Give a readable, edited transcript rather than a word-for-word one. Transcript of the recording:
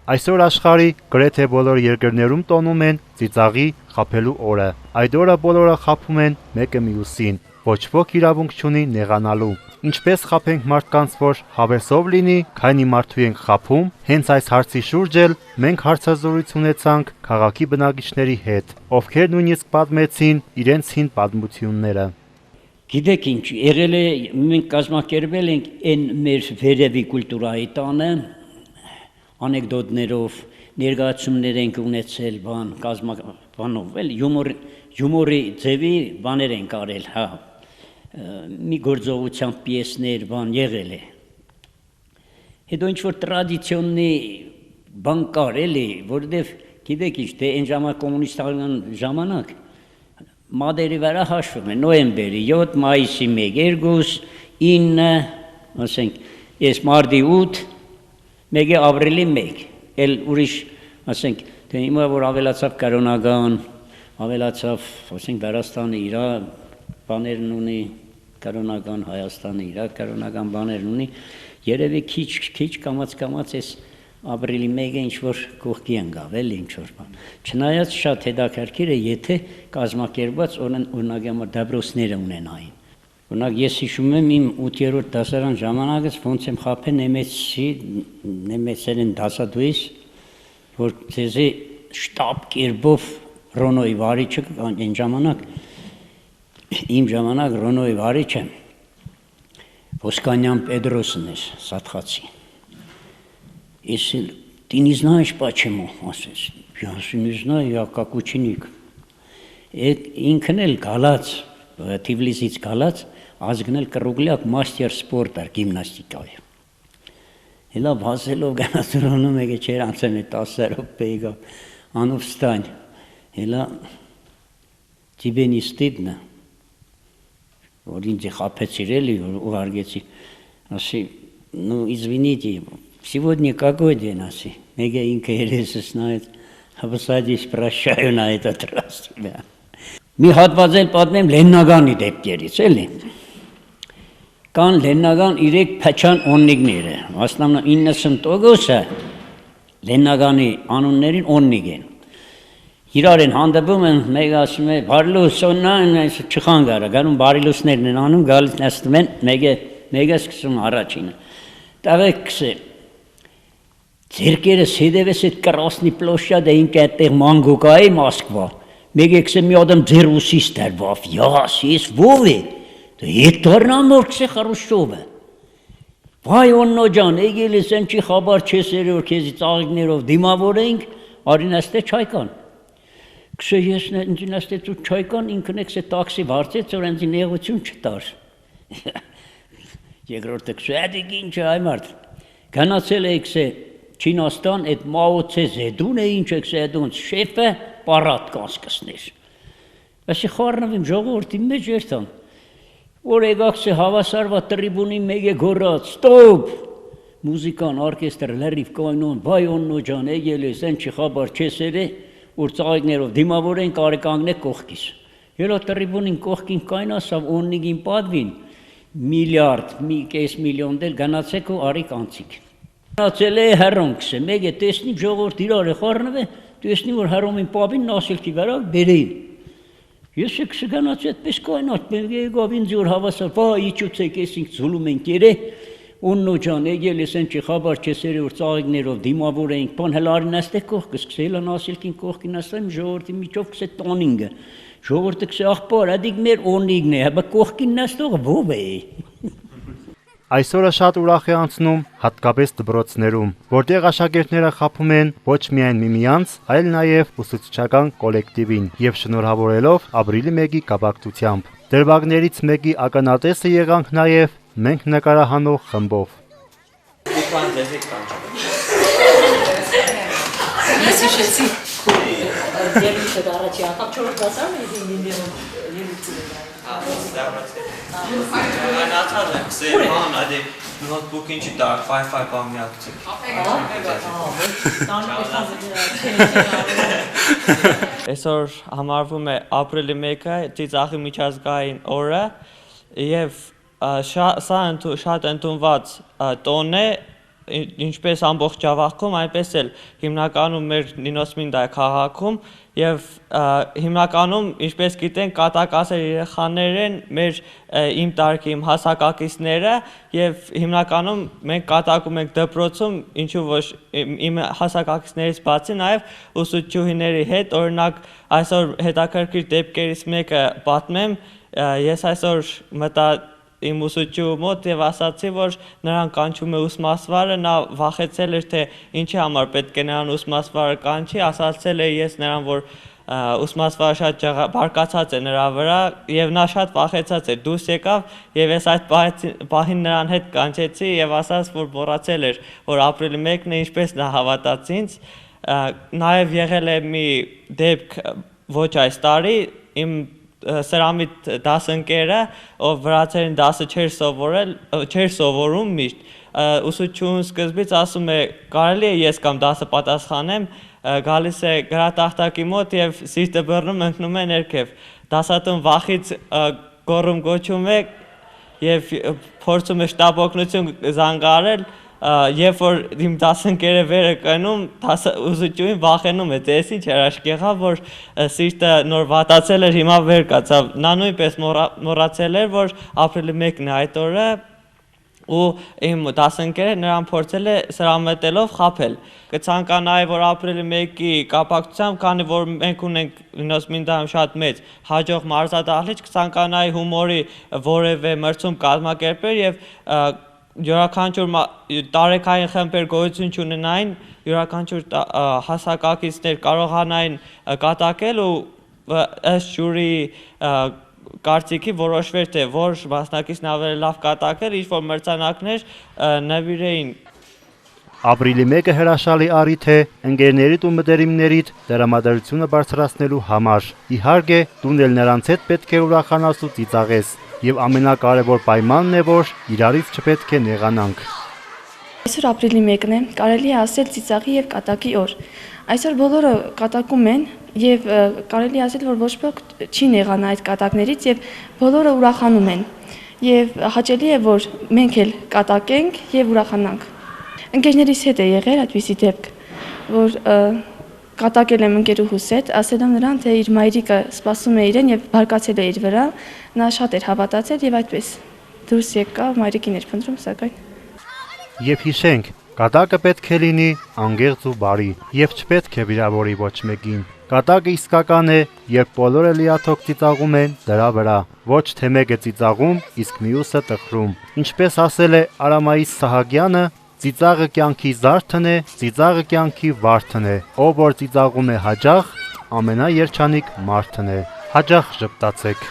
Այսօր աշխարհի գրեթե բոլոր երկրներում տոնում են ծիծաղի խաբելու օրը։ Այդ օրը բոլորը խաբում են մեկը մյուսին, ոչ ոք իրավունք չունի նեղանալու։ Ինչպես խաբենք մարդկանց, որ հավեսով լինի, քանի մարդու ենք խաբում, հենց այս հարցի շուրջ էլ մենք հարցազրույց ունեցանք քաղաքի բնակիչների հետ, ովքեր նույնիսկ պատմեցին իրենց հին պատմությունները։ Գիտեք ինչ, եղել է մենք կազմակերպել ենք այն մեր վերևի կուլտուրայի տանը, անեկդոտներով, ներկայացումներ ենք ունեցել, բանով, հյումորի ձևի բաներ ենք արել, հա, մի գործողությամբ պիեսներ, բան եղել է։ Հետո ինչ-որ տրադիցիոնի բան կար էլի, որովհետև գիտեք ինչ, թե այն ժամանակ կոմունիստական ժամանակ մադերի վրա հաշվում է, նոյեմբերի 7, մայիսի 1, 2, 9, ասենք, ես մարտի 8, մեկը ապրիլի 1, էլ ուրիշ, ասենք, թե հիմա որ ավելացավ կրոնական, ավելացավ, ասենք, Վրաստանը իր բաներն ունի, կրոնական, Հայաստանը իր կրոնական բաներն ունի, երևի քիչ կամաց ես ապրիլի 1-ը ինչ-որ կողքի ընկավ, էլ ինչ-որ բան։ Չնայած շատ հետաքրքիր է, եթե կազմակերպված օրինակ համար դպրոցները ունենային։ Օրինակ ես հիշում եմ իմ 8-րդ դասարան ժամանակից ոնց եմ խաբել նեմեցերեն դասադուից, որ ցեզի շտապ կերպով Ռոնոյի վարիչը այն ժամանակ իմ ժամանակ Ռոնոյի վարիչը Ոսկանյան Պետրոսն էր, Սատխացի։ Если ты не знаешь почему, я не знаю, я как ученик. Ինքն էլ գալած, Թիֆլիսից գալած, ազգնել կռուգլյակ մաստեր սպորտ էր գիմնաստիկայի։ Հելա բազելով գանացրոնում եկե չեր անցել է 10-րդ պեգա, անով ստань, հելա тебе не стыдно, որ ինձ խափեցիր էլի, ուղարկեցի, ասի, ну извините, сегодня какой день, ասի, մեկը ինքը երեսս նայեց, հապսադիս прощаю на этот раз тебя։ Մի հատված էլ պատմեմ Լեննագանի դեպքերից, էլի։ Կան Լեննագան 3 փչան օննիկները, ասնամնա 90%-ը Լեննագանի անուններին օննիկ են։ Իրար են հանդիպում են, մեկը ասում է, բարիլուսոնն չխան գարա, գանում բարիլուսներն են անում, գալիս նստում են, մեկը սկսում առաջինը։ Տաղեքս է, ձերքերս հետևես այդ կրասնի պլոշյադը ինք այդտեղ մանգոկայի Մոսկվա, մեկը կսե մի ադամ ձեր ուսիս դարվավ, յաս, ես ով է, դա Հեկտորն ամորքս է խարուշովը, վայ օննո ջան, եգել ես են չի խաբար չես էր որ քեզի ծաղիկներով դիմավոր էինք, արինաստե չայկան, կսե ես նստեց ու չայկան, ինքն էքս է տաքսի վարձեց, որ ենձի նեղություն չտար, երկրորդը կսե, ադիկ ինչ է այ մարդ, գանացել է էքս է Չինաստան, այդ Մաո Ցե Զեդուն է ինչ էքս է դոնց շեֆը պարատ կասկսներ, ասի խարնվիմ ժողորդի մեջ երթան, որ եկաքս է հավասարվա տրիբունի մեկ է գորած, ստոպ, մուզիկան, արկեստր, լերիվ կայնոն, բայ օննո ջան, եկել ես, են չի խաբար չեսեր է, որ ծաղիկներով դիմավոր են կարեկանգն է կողքիս, ելա տրիբունին կողքին կայնասավ օննիգին պատվին, միլիարդ, կես միլիոն դել գնացեք ու արիք անցիք, գնացել է հեռոնքս է, մեկ է տեսնի ժողորդ իրար է խարնվ է, տեսնի որ հեռոմին պաբին նասիլքի վերավ բերեին, ես է կսը գանացի այդպես կայնատ, եկավ ինձ որ հավասար, վա իչուց եք ես ինք զուլում ենք երե, օննո ջան, եկել ես են չի խաբար չեսերի որ ծաղիկներով դիմավոր էինք, բան հել արինաստե կողքս, կսե հելա նասիլքին կողքին աստայմ ժողորդի միջով կսե տանինգը, ժողորդը կսե աղբար, ադիկ մեր օնիգն է, հաբա կողքին նաստողը ով է։ Այսօրը շատ ուրախ է անցնում հատկապես դպրոցներում, որտեղ աշակերտները խաբում են ոչ միայն միմյանց, այլ նաև ուսուցչական կոլեկտիվին եւ շնորհավորելով ապրիլի 1-ի կապակցությամբ։ Դրվագներից մեկի ականատեսը եղանք նաև մենք նկարահանող խմբով։ Ես հիշեցի ելույթը առաջի անգամ 4 դասարան Այսօր համարվում է ապրիլի 1-ը ծիծաղի միջազգային օրը եւ սա շատ ընդունված տոն է ինչպես ամբողջ Ջավախքում, այնպես էլ հիմնականում մեր Նինոսմինդա քաղաքում եւ հիմնականում ինչպես գիտենք կատակասեր երեխաներ են մեր իմ տարիքի իմ հասակակիցները եւ հիմնականում մենք կատակում ենք դպրոցում ինչու ոչ իմ հասակակիցներից բացի նաեւ ուսուցչուհիների հետ օրինակ այսօր հետաքրքիր դեպքերից մեկը պատմեմ ես այսօր մտա իմ ուսուցչու մոտ եւ ասացի որ նրան կանչում է ուսմասվարը նա վախեցել էր թե ինչի համար պետք է նրան ուսմասվարը կանչի ասացել է ես նրան որ ուսմասվարը շատ բարկացած է նրա վրա եւ նա շատ վախեցած էր դուրս եկավ եւ ես այդ պահին նրան հետ կանչեցի եւ ասաց որ մոռացել էր որ ապրիլի 1-ն է ինչպես նա հավատաց ինձ նաեւ եղել է մի դեպք ոչ այս տարի իմ սրամիտ դասընկերը ով վրացերեն դասը չէր սովորում միշտ ուսուցչուհուն սկզբից ասում է կարելի է ես կամ դասը պատասխանեմ գալիս է գրատախտակի մոտ եւ սիրտը բռնում ընկնում է ներքև դասատուն վախից գոռում գոչում է եւ փորձում է շտապ օգնություն զանգարել երբ որ իմ դասընկերը վերը կնում ուսուցչուհին վախենում է դες ինչ հրաշք եղավ որ սիրտը նոր վատացել էր հիմա վեր կացավ նա նույնպես մոռացել էր որ ապրիլի 1-ն է այդ օրը ու իմ դասընկերը նրան փորձել է սրամետելով խաբել կցանկանայի որ ապրիլի 1-ի կապակցությամբ քանի որ մենք ունենք Նինոսմինդայում շատ մեծ հաջող մարզադահլիճ կցանկանայի հումորի որևէ մրցում կազմակերպել եւ յուրաքանչյուր տարեքային խմբեր գոյություն չունենային յուրաքանչյուր հասակակիցներ կարողանային կատակել ու ըստ ժյուրի կարծիքի որոշվեր թե որ մասնակիցն ավելի լավ կատակել ինչ որ մրցանակներ նվիրեին Ապրիլի 1-ը հրաշալի առիթ է ընկերներիդ ու մտերիմներիդ դրամադրությունը բարձրացնելու համար իհարկե դու էլ նրանց հետ պետք է ուրախանաս ու ծիծաղես եւ ամենակարևոր պայմանն է որ իրարից չպետք է նեղանանք Այսօր ապրիլի 1-ն է կարելի է ասել ծիծաղի եւ կատակի օր Այսօր բոլորը կատակում են եւ կարելի է ասել որ ոչ ոք չի նեղանա այդ կատակներից եւ բոլորը ուրախանում են եւ հաճելի է որ մենք էլ կատակենք եւ ուրախանանք Ընկերներիս հետ է եղել այդպիսի դեպք որ կատակել եմ ընկերուհուս հետ ասել եմ նրան թե իր մայրիկը սպասում է իրեն եւ բարկացել է իր վրա նա շատ էր հավատացել եւ այդպես դուրս եկավ մայրիկին էր փնտրում սակայն Եվ հիշենք կատակը պետք է լինի անգեղծ ու բարի եւ չպետք է վիրավորի ոչ մեկին Կատակը իսկական է երբ բոլորը լիաթոք ծիծաղում են դրա վրա ոչ թե մեկը ծիծաղում իսկ մյուսը տխրում Ինչպես ասել է Արամայիս Սահակյանը Ծիծաղը կյանքի զարդն է, ծիծաղը կյանքի վարդն է, ով որ ծիծաղում է հաճախ, ամենաերջանիկ մարդն է, հաճախ ժպտացեք։